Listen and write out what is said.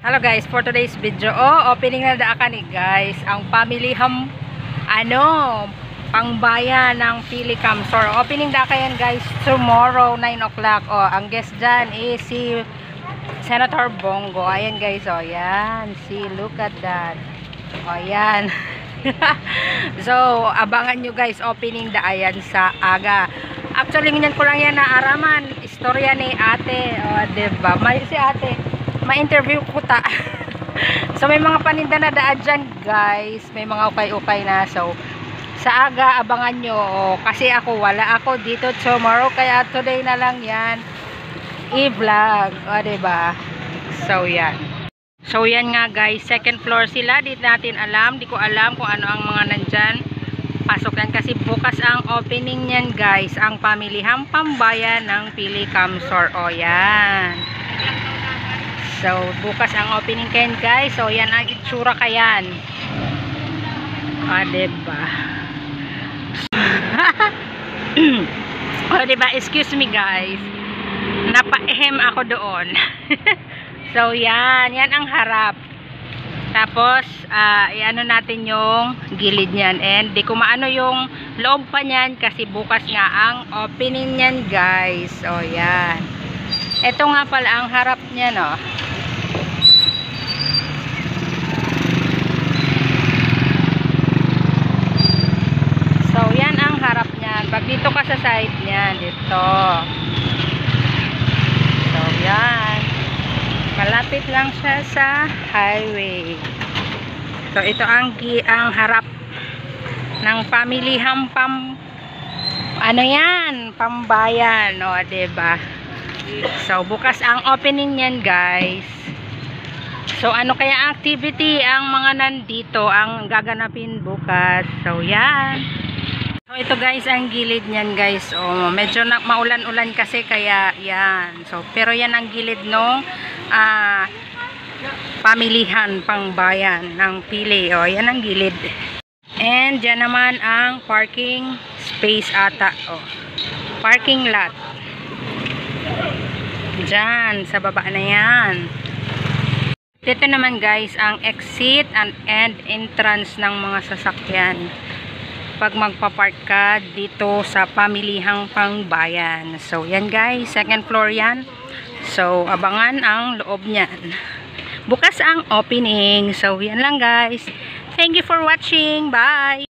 Hello guys, for today's video, opening na daan ni guys, ang pamilihang pangbayan ng Pilicam Store. Opening na yan guys tomorrow 9 o'clock. Ang guest dyan is si Senator Bongo. Ayan guys, yan. See, look at that. Yan. So, abangan nyo guys, opening da ayan sa aga. Actually, ganyan ko lang yan na araman. Istorya ni ate. Diba? Si ate. Ma-interview ko ta. So may mga paninda na daan dyan guys, may mga ukay-ukay na. So sa aga abangan nyo, kasi ako wala ako dito tomorrow, kaya today na lang yan i-vlog, diba? So yan nga guys, second floor sila. Di natin alam, di ko alam kung ano ang mga nandyan. Pasok yan kasi bukas ang opening yan guys, ang pamilihang pambayan ng Pilicam Store. Yan. So, bukas ang opening kayan guys. So, yan ang itsura kayan. Diba? Diba? Excuse me guys. Napaehem ako doon. So, yan. Yan ang harap. Tapos, i-ano natin yung gilid niyan. And, di ko maano yung loob pa niyan kasi bukas nga ang opening niyan guys. So, yan. Ito nga pala ang harap niya, no? So, yan ang harap niyan. Pag dito ka sa side niyan, dito. So, yan. Malapit lang siya sa highway. So, ito ang harap ng pamilihang pambayan, diba? So, bukas ang opening niyan, guys. So, ano kaya activity ang mga nandito ang gaganapin bukas? So, yan. So, ito guys, ang gilid niyan guys. Medyo maulan-ulan kasi kaya yan. So, pero yan ang gilid nung pamilihan pangbayan ng Pili. Yan ang gilid. And yan naman ang parking space ata. Parking lot. Diyan, sa baba na yan. Dito naman guys, ang exit and entrance ng mga sasakyan pag magpapark ka dito sa pamilihang pangbayan. So, yan guys. Second floor yan. So, abangan ang loob niyan. Bukas ang opening. So, yan lang guys. Thank you for watching. Bye!